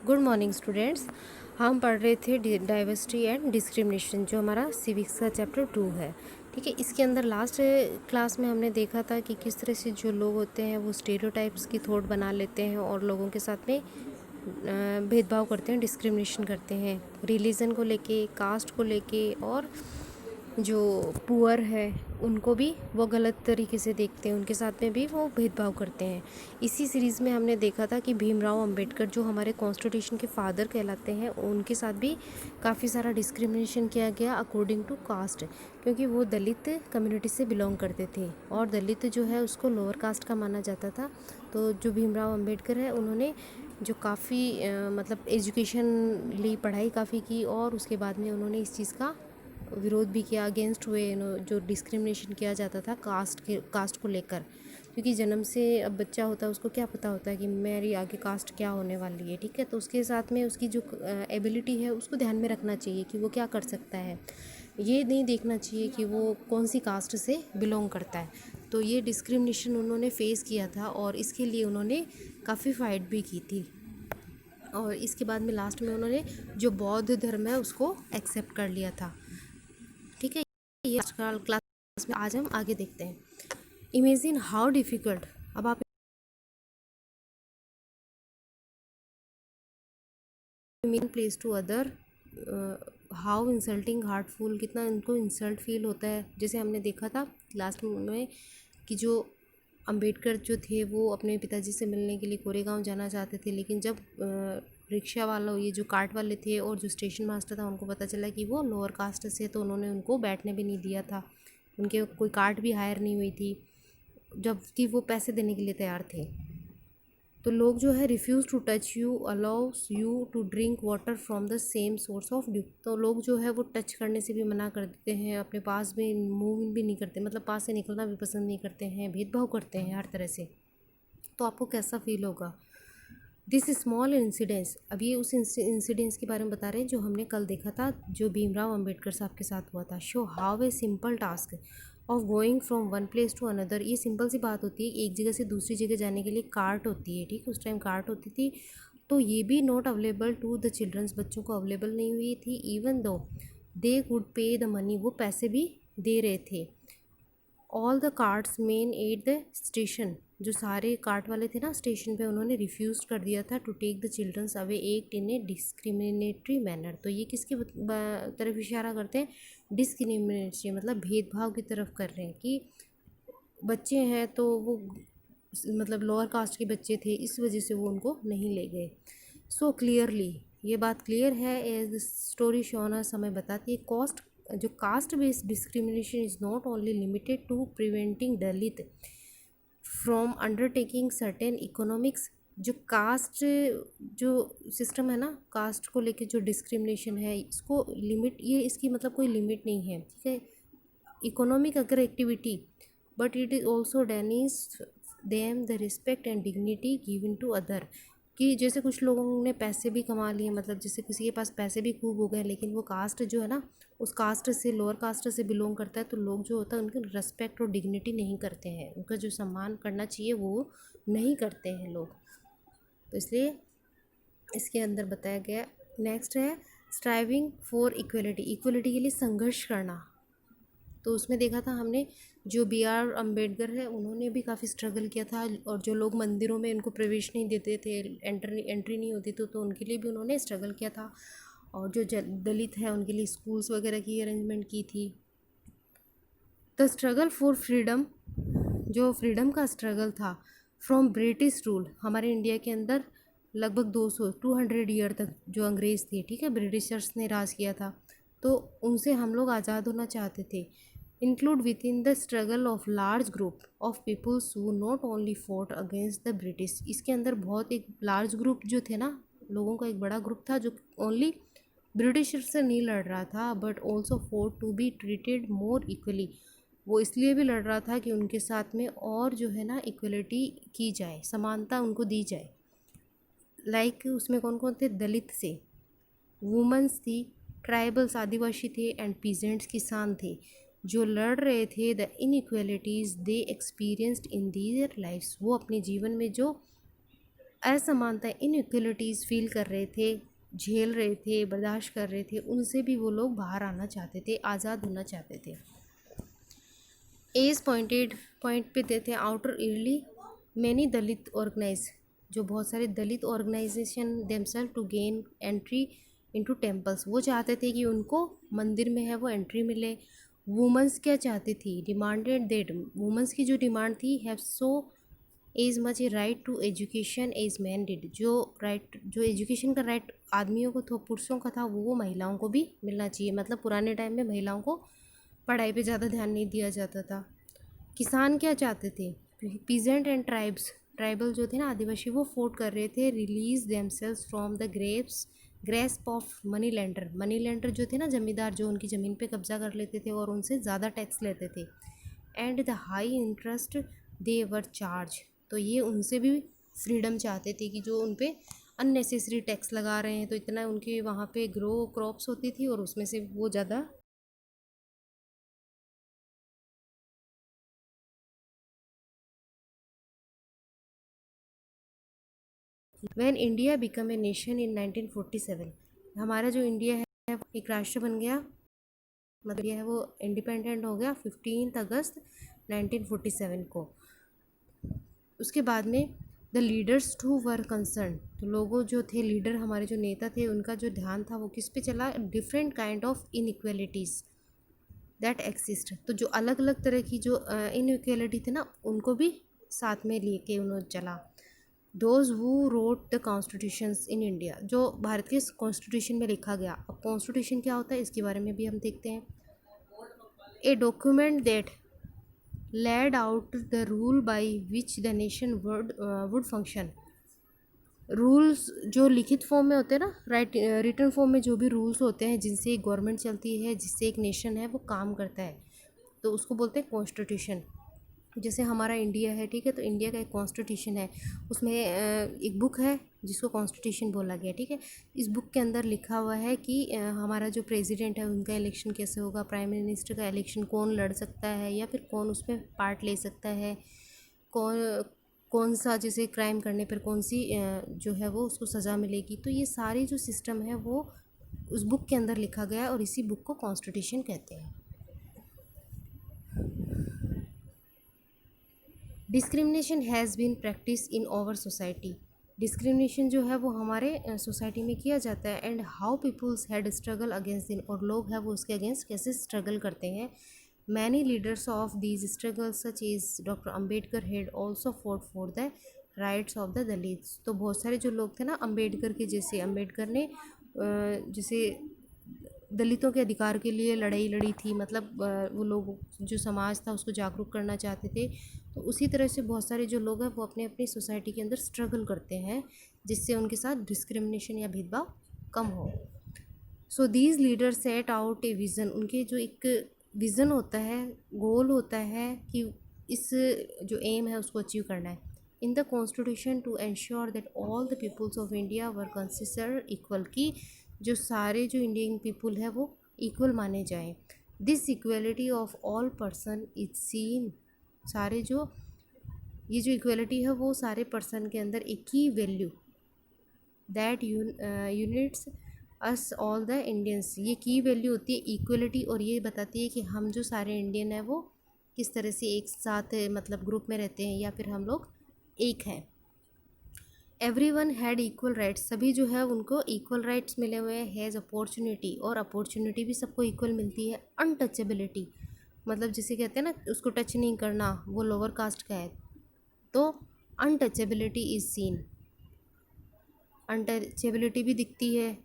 Good morning students. हम पढ़ रहे थे डाइवर्सिटी एंड डिस्क्रिमिनेशन, जो हमारा सिविक्स का चैप्टर 2 है। ठीक है, इसके अंदर लास्ट क्लास में हमने देखा था कि किस तरह से जो लोग होते हैं वो स्टेरियोटाइप्स की थॉट बना लेते हैं और लोगों के साथ में भेदभाव करते हैं, डिस्क्रिमिनेशन करते हैं रिलीजन को लेके, कास्ट को लेके, और जो पुअर है उनको भी वो गलत तरीके से देखते हैं, उनके साथ में भी वो भेदभाव करते हैं। इसी सीरीज़ में हमने देखा था कि भीमराव अंबेडकर जो हमारे कॉन्स्टिट्यूशन के फादर कहलाते हैं, उनके साथ भी काफ़ी सारा डिस्क्रिमिनेशन किया गया अकॉर्डिंग टू कास्ट, क्योंकि वो दलित कम्युनिटी से बिलोंग करते थे और दलित जो है उसको लोअर कास्ट का माना जाता था। तो जो भीमराव अंबेडकर है उन्होंने जो काफ़ी मतलब एजुकेशन ली, पढ़ाई काफ़ी की, और उसके बाद में उन्होंने इस चीज़ का विरोध भी किया, अगेंस्ट हुए जो डिस्क्रिमिनेशन किया जाता था कास्ट को लेकर। क्योंकि जन्म से अब बच्चा होता है, उसको क्या पता होता है कि मेरी आगे कास्ट क्या होने वाली है। ठीक है, तो उसके साथ में उसकी जो एबिलिटी है उसको ध्यान में रखना चाहिए कि वो क्या कर सकता है। ये नहीं देखना चाहिए कि वो कौन सी कास्ट से बिलोंग करता है। तो ये डिस्क्रिमिनेशन उन्होंने फेस किया था और इसके लिए उन्होंने काफ़ी फाइट भी की थी। और इसके बाद में लास्ट में उन्होंने जो बौद्ध धर्म है उसको एक्सेप्ट कर लिया था। ठीक है, ये आजकल क्लास में आज हम आगे देखते हैं। इमेजिन हाउ डिफ़िकल्ट, अब आप mean place to other, how insulting, hurtful, कितना इनको इंसल्ट फील होता है। जैसे हमने देखा था लास्ट में कि जो अंबेडकर जो थे वो अपने पिताजी से मिलने के लिए कोरेगांव जाना चाहते थे, लेकिन जब रिक्शा वालों, ये जो कार्ट वाले थे और जो स्टेशन मास्टर था, उनको पता चला कि वो लोअर कास्ट से, तो उन्होंने उनको बैठने भी नहीं दिया था। उनके कोई कार्ट भी हायर नहीं हुई थी, जबकि वो पैसे देने के लिए तैयार थे। तो लोग जो है refuse to touch you, allows you to drink water from the same source of dew. तो लोग जो है वो टच करने से भी मना कर देते हैं, अपने पास में मूव भी नहीं करते, मतलब पास से निकलना भी पसंद नहीं करते हैं, भेदभाव करते हैं हर तरह से। तो आपको कैसा फील होगा। दिस स्मॉल इंसिडेंस, अब ये उस इंसिडेंस के बारे में बता रहे हैं जो हमने कल देखा था, जो भीमराव अंबेडकर साहब के साथ हुआ था। Show how a simple task of going from one place to another, ये सिंपल सी बात होती है, एक जगह से दूसरी जगह जाने के लिए कार्ट होती है। ठीक, उस टाइम कार्ट होती थी, तो ये भी not available to the childrens, बच्चों को अवेलेबल नहीं हुई थी। Even though they would pay the money, वो पैसे भी दे रहे थे। All the carts men at the station, जो सारे कार्ट वाले थे ना स्टेशन पे, उन्होंने रिफ्यूज़ कर दिया था to take the childrens away act in a discriminatory manner. तो ये किसकी तरफ इशारा करते हैं, डिस्क्रिमिनेटरी, मतलब भेदभाव की तरफ कर रहे हैं कि बच्चे हैं तो वो मतलब लोअर कास्ट के बच्चे थे, इस वजह से वो उनको नहीं ले गए। सो क्लियरली, ये बात क्लियर है, एज स्टोरी शोनस हमें बताती है, कॉस्ट जो caste based discrimination is not only limited to preventing Dalit from undertaking certain economics. जो कास्ट जो सिस्टम है ना, कास्ट को लेके जो डिस्क्रिमिनेशन है, इसको लिमिट, ये इसकी मतलब कोई लिमिट नहीं है। ठीक है, इकोनॉमिक अगर activity, but it is also denies them the respect and dignity given to other. कि जैसे कुछ लोगों ने पैसे भी कमा लिए, मतलब जैसे किसी के पास पैसे भी खूब हो गए, लेकिन वो कास्ट जो है ना, उस कास्ट से, लोअर कास्ट से बिलोंग करता है, तो लोग जो होता है उनकी रिस्पेक्ट और डिग्निटी नहीं करते हैं, उनका जो सम्मान करना चाहिए वो नहीं करते हैं लोग। तो इसलिए इसके अंदर बताया गया। नेक्स्ट है स्ट्राइविंग फॉर इक्वलिटी, इक्वलिटी के लिए संघर्ष करना। तो उसमें देखा था हमने जो BR अम्बेडकर है, उन्होंने भी काफ़ी स्ट्रगल किया था, और जो लोग मंदिरों में इनको प्रवेश नहीं देते थे, एंट्री नहीं होती तो उनके लिए भी उन्होंने स्ट्रगल किया था। और जो दलित है उनके लिए स्कूल्स वगैरह की अरेंजमेंट की थी। द स्ट्रगल फॉर फ्रीडम, जो फ्रीडम का स्ट्रगल था फ्रॉम ब्रिटिश रूल, हमारे इंडिया के अंदर लगभग 200 ईयर तक जो अंग्रेज़ थे, ठीक है, ब्रिटिशर्स ने राज किया था, तो उनसे हम लोग आज़ाद होना चाहते थे। Include within the struggle of large group of peoples who not only fought against the British, इसके अंदर बहुत एक लार्ज ग्रुप जो थे ना, लोगों का एक बड़ा ग्रुप था जो ओनली ब्रिटिशर से नहीं लड़ रहा था, but also fought to be treated more equally. वो इसलिए भी लड़ रहा था कि उनके साथ में और जो है ना इक्वलिटी की जाए, समानता उनको दी जाए। लाइक उसमें कौन कौन थे, दलित से, वुमेंस थी, ट्राइबल्स आदिवासी थे, एंड पीजेंट्स किसान थे, जो लड़ रहे थे the inequalities they experienced in their lifes, वो अपने जीवन में जो असमानता इनइक्वलिटीज़ फील कर रहे थे, झेल रहे थे, बर्दाश्त कर रहे थे, उनसे भी वो लोग बाहर आना चाहते थे, आज़ाद होना चाहते थे। एज पॉइंट पे देते हैं outer early many Dalit organise, जो बहुत सारे Dalit organisation themselves to gain entry into temples, वो चाहते थे कि उनको मंदिर में है वो एंट्री मिले। वुमेंस क्या चाहती थी, डिमांडेड दैट, वुमेंस की जो डिमांड थी, have so as much a right to education as man did, जो एजुकेशन का राइट आदमियों को तो पुरुषों का था वो महिलाओं को भी मिलना चाहिए। मतलब पुराने टाइम में महिलाओं को पढ़ाई पे ज़्यादा ध्यान नहीं दिया जाता था। किसान क्या चाहते थे, पीजेंट एंड ट्राइबल जो थे ना आदिवासी, वो फोर्ट कर रहे थे release themselves from the grasp of money lender जो थे ना जमींदार, जो उनकी ज़मीन पे कब्जा कर लेते थे और उनसे ज़्यादा टैक्स लेते थे। And the high interest they were charge, तो ये उनसे भी फ्रीडम चाहते थे कि जो उन पे अननेसेसरी टैक्स लगा रहे हैं, तो इतना उनके वहाँ पे ग्रो क्रॉप्स होती थी और उसमें से वो ज़्यादा। When India become a nation in 1947, हमारा जो इंडिया है एक राष्ट्र बन गया, मतलब यह है वो इंडिपेंडेंट हो गया 15 अगस्त 1947 को। उसके बाद में the leaders too were concerned, तो लोगों जो थे लीडर, हमारे जो नेता थे, उनका जो ध्यान था वो किस पे चला, different kind of inequalities that exist, तो जो अलग अलग तरह की जो इनइक्वलिटी थे ना उनको भी साथ में लेके उन्होंने चला। Those who wrote the constitutions in India, जो भारत के कॉन्स्टिट्यूशन में लिखा गया। अब कॉन्स्टिट्यूशन क्या होता है इसके बारे में भी हम देखते हैं। A document that laid out the rule by which the nation would function, rules जो लिखित फॉर्म में होते हैं ना, रिटन फॉर्म में जो भी रूल्स होते हैं जिनसे एक गवर्नमेंट चलती है, जिससे एक नेशन है वो काम करता है, तो उसको बोलते हैं कॉन्स्टिट्यूशन। जैसे हमारा इंडिया है, ठीक है, तो इंडिया का एक कॉन्स्टिट्यूशन है, उसमें एक बुक है जिसको कॉन्स्टिट्यूशन बोला गया, ठीक है। इस बुक के अंदर लिखा हुआ है कि हमारा जो प्रेसिडेंट है उनका इलेक्शन कैसे होगा, प्राइम मिनिस्टर का इलेक्शन कौन लड़ सकता है या फिर कौन उसमें पार्ट ले सकता है, कौन कौन सा जैसे क्राइम करने पर कौन सी जो है वो उसको सज़ा मिलेगी। तो ये सारी जो सिस्टम है वो उस बुक के अंदर लिखा गया है और इसी बुक को कॉन्स्टिट्यूशन कहते हैं। Discrimination has been practice in our society, discrimination जो है वो हमारे सोसाइटी में किया जाता है। And how peoples had struggle against them, और लोग हैं वो उसके अगेंस्ट कैसे स्ट्रगल करते हैं। Many leaders of these struggle such is doctor Ambedkar had also fought for the rights of the Dalits, तो बहुत सारे जो लोग थे ना अम्बेडकर के जैसे, अम्बेडकर ने जैसे दलितों के अधिकार के लिए लड़ाई लड़ी थी, मतलब वो लोग जो समाज था उसको जागरूक करना चाहते थे। तो उसी तरह से बहुत सारे जो लोग हैं वो अपने अपनी सोसाइटी के अंदर स्ट्रगल करते हैं जिससे उनके साथ डिस्क्रिमिनेशन या भेदभाव कम हो। So these leader set out A vision, उनके जो एक विज़न होता है, गोल होता है कि इस जो एम है उसको अचीव करना है। In the constitution to ensure that all the peoples of India were considered equal, की जो सारे जो इंडियन पीपल है वो इक्वल माने जाएं। This equality of all person is seen, सारे जो ये जो इक्वलिटी है वो सारे पर्सन के अंदर एक ही value that unites us all the Indians, ये की वैल्यू होती है इक्वलिटी, और ये बताती है कि हम जो सारे इंडियन हैं वो किस तरह से एक साथ मतलब ग्रुप में रहते हैं या फिर हम लोग एक हैं। Every one had equal rights, सभी जो है उनको इक्वल राइट्स मिले हुए हैं। हैज़ अपॉर्चुनिटी, और अपॉर्चुनिटी भी सबको इक्वल मिलती है। अनटचेबिलिटी, मतलब जिसे कहते हैं ना उसको टच नहीं करना, वो लोअर कास्ट का है, तो अनटचेबिलिटी इज़ सीन, अनटचेबिलिटी भी दिखती है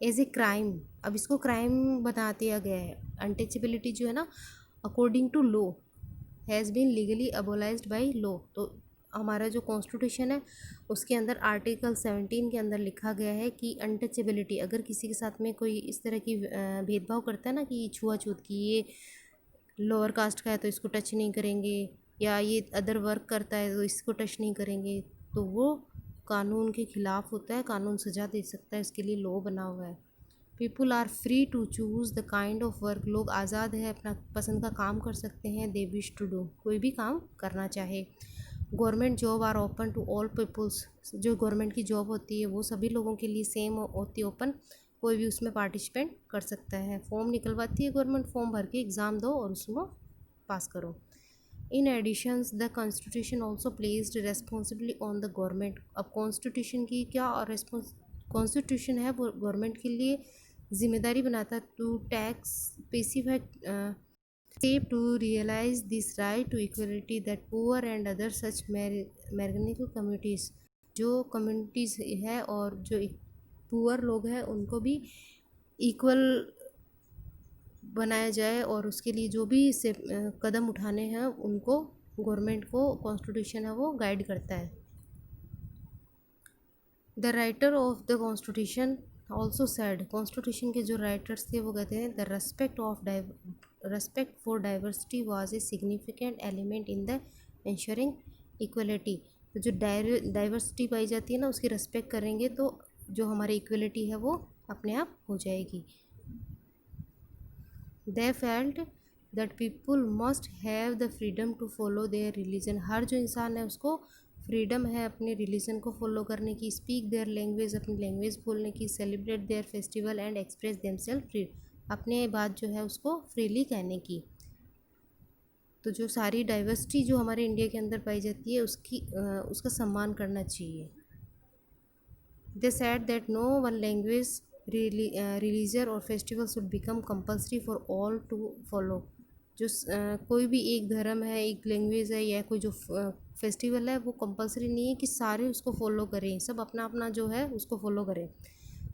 एज ए क्राइम। अब इसको क्राइम बना दिया गया है। अनटचेबिलिटी जो है ना according to law has been legally abolished by law, तो हमारा जो कॉन्स्टिट्यूशन है उसके अंदर आर्टिकल 17 के अंदर लिखा गया है कि अनटचेबिलिटी, अगर किसी के साथ में कोई इस तरह की भेदभाव करता है ना कि छुआछूत की, ये लोअर कास्ट का है तो इसको टच नहीं करेंगे, या ये अदर वर्क करता है तो इसको टच नहीं करेंगे, तो वो कानून के ख़िलाफ़ होता है, कानून सज़ा दे सकता है, इसके लिए लॉ बना हुआ है। People are free to choose the kind of work, लोग आज़ाद है अपना पसंद का काम कर सकते हैं। दे विश टू डू, कोई भी काम करना चाहे। Government job are open to all peoples, जो गवर्नमेंट की जॉब होती है वो सभी लोगों के लिए सेम होती है, ओपन, कोई भी उसमें पार्टिसिपेंट कर सकता है। फॉर्म निकलवाती है गवर्नमेंट, फॉर्म भर के एग्ज़ाम दो और उसमें पास करो। In addition the constitution also placed responsibility on the government. अब कॉन्स्टिट्यूशन की क्या रेस्पॉन्स, कॉन्स्टिट्यूशन है वो गवर्नमेंट के लिए जिम्मेदारी बनाता है to takes specified step to realize this right to equality that poor and other such marginal communities, जो कम्युनिटीज़ है और जो पुअर लोग हैं उनको भी इक्वल बनाया जाए, और उसके लिए जो भी से कदम उठाने हैं उनको गवर्नमेंट को कॉन्स्टिट्यूशन है वो गाइड करता है। The writer of the constitution also sad, constitution के जो राइटर्स थे वो कहते हैं the respect for diversity was a significant element in the ensuring equality. तो जो डाइवर्सिटी पाई जाती है ना उसकी रेस्पेक्ट करेंगे तो जो हमारी इक्वलिटी है वो अपने आप हो जाएगी। They felt that people must have the freedom to follow their religion, हर जो इंसान है उसको फ्रीडम है अपने रिलीजन को फॉलो करने की, स्पीक देयर लैंग्वेज, अपनी लैंग्वेज बोलने की, celebrate their festival and express themself free, अपने बात जो है उसको फ्रीली कहने की। तो जो सारी डाइवर्सिटी जो हमारे इंडिया के अंदर पाई जाती है उसका सम्मान करना चाहिए। They said that no one language, religion और festival should become compulsory for all to follow. जो कोई भी एक धर्म है, एक लैंग्वेज है या कोई जो फेस्टिवल है वो कंपल्सरी नहीं है कि सारे उसको फॉलो करें, सब अपना अपना जो है उसको फॉलो करें।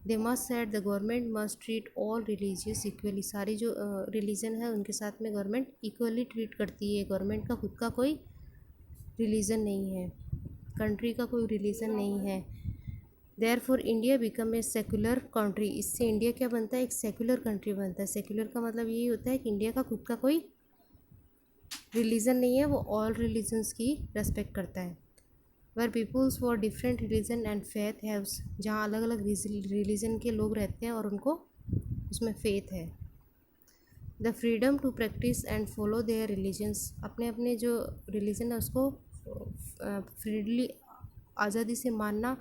They must set the government must treat all religious equally, सारी जो रिलीजन है उनके साथ में गवर्नमेंट इक्वली ट्रीट करती है। गवर्नमेंट का खुद का कोई रिलीजन नहीं है, कंट्री का कोई रिलीजन नहीं है। Therefore India become a secular country, इससे इंडिया क्या बनता है, एक सेक्युलर कंट्री बनता है। सेक्युलर का मतलब यही होता है कि इंडिया का खुद का कोई रिलीजन नहीं है, वो ऑल रिलीजन्स की रेस्पेक्ट करता है। Where peoples for different religion and faith haves, जहाँ अलग अलग रिलीजन के लोग रहते हैं और उनको उसमें फेथ है। The freedom to practice and follow their religions, अपने अपने जो रिलीजन है उसको फ्रीडली आज़ादी से मानना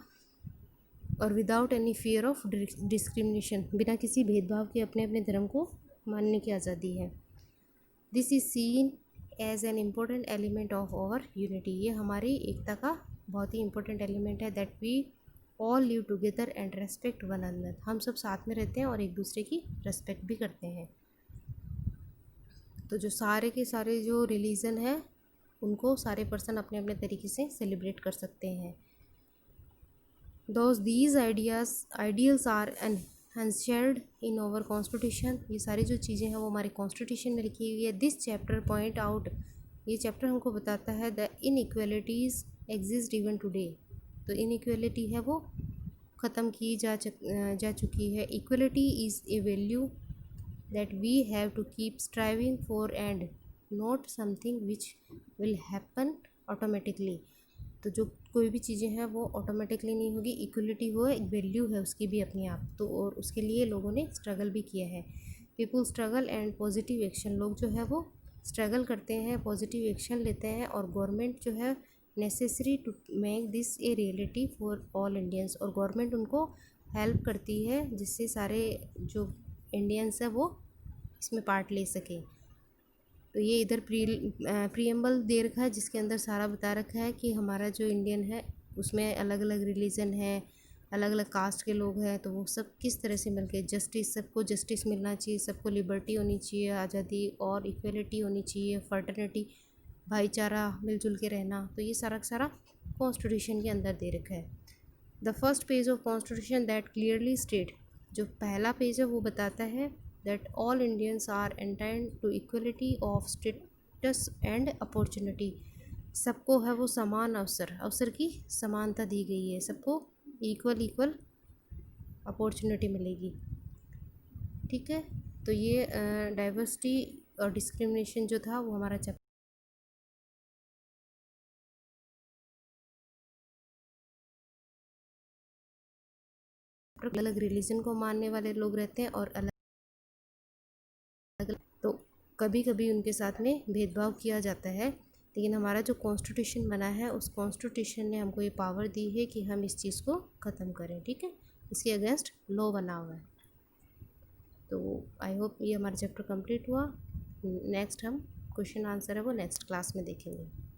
और without any fear of discrimination, बिना किसी भेदभाव के अपने अपने धर्म को मानने की आज़ादी है। This is seen as an important element of our unity, ये हमारी एकता का बहुत ही इंपॉर्टेंट एलिमेंट है। That we all live together and respect one another, हम सब साथ में रहते हैं और एक दूसरे की रेस्पेक्ट भी करते हैं। तो जो सारे के सारे जो रिलीजन है उनको सारे पर्सन अपने अपने तरीके से सेलिब्रेट कर सकते हैं। these ideals are enshrined in our constitution, ये सारी जो चीज़ें हैं वो हमारे कॉन्स्टिट्यूशन में लिखी हुई है। दिस चैप्टर पॉइंट आउट, ये चैप्टर हमको बताता है the inequalities exist even today, तो इनइक्वालिटी है वो ख़त्म की जा चुकी है। Equality is a value that we have to keep striving for and not something which will happen automatically, तो जो कोई भी चीज़ें हैं वो ऑटोमेटिकली नहीं होगी, इक्वलिटी वो एक वैल्यू है उसकी भी अपने आप, तो और उसके लिए लोगों ने स्ट्रगल भी किया है। People struggle and positive action, लोग जो है वो स्ट्रगल करते हैं, पॉजिटिव एक्शन लेते हैं, और गवर्नमेंट जो है necessary to make this a reality for all Indians, और गवर्नमेंट उनको हेल्प करती है जिससे सारे जो इंडियंस हैं वो इसमें पार्ट ले सकें। तो ये इधर प्रीएम्बल दे रखा है जिसके अंदर सारा बता रखा है कि हमारा जो इंडियन है उसमें अलग अलग रिलीजन है, अलग अलग कास्ट के लोग हैं, तो वो सब किस तरह से मिलके जस्टिस, सबको जस्टिस मिलना चाहिए, सबको लिबर्टी होनी चाहिए, आज़ादी और इक्वलिटी होनी चाहिए, फर्टर्निटी, भाईचारा, मिलजुल के रहना, तो ये सारा सारा कॉन्स्टिट्यूशन के अंदर दे रखा है। The first page of constitution that clearly state, जो पहला पेज है वो बताता है that all Indians are entitled to equality of status and opportunity, सबको है वो समान अवसर की समानता दी गई है, सबको इक्वल अपॉर्चुनिटी मिलेगी। ठीक है, तो ये डाइवर्सिटी और डिस्क्रिमिनेशन जो था वो हमारा चैप्टर, अलग रिलीजन को मानने वाले लोग रहते हैं और अलग, तो कभी कभी उनके साथ में भेदभाव किया जाता है, लेकिन हमारा जो कॉन्स्टिट्यूशन बना है उस कॉन्स्टिट्यूशन ने हमको ये पावर दी है कि हम इस चीज़ को ख़त्म करें, ठीक है। इसके अगेंस्ट लॉ बना हुआ है। तो आई होप ये हमारा चैप्टर कंप्लीट हुआ। नेक्स्ट हम क्वेश्चन आंसर है वो नेक्स्ट क्लास में देखेंगे।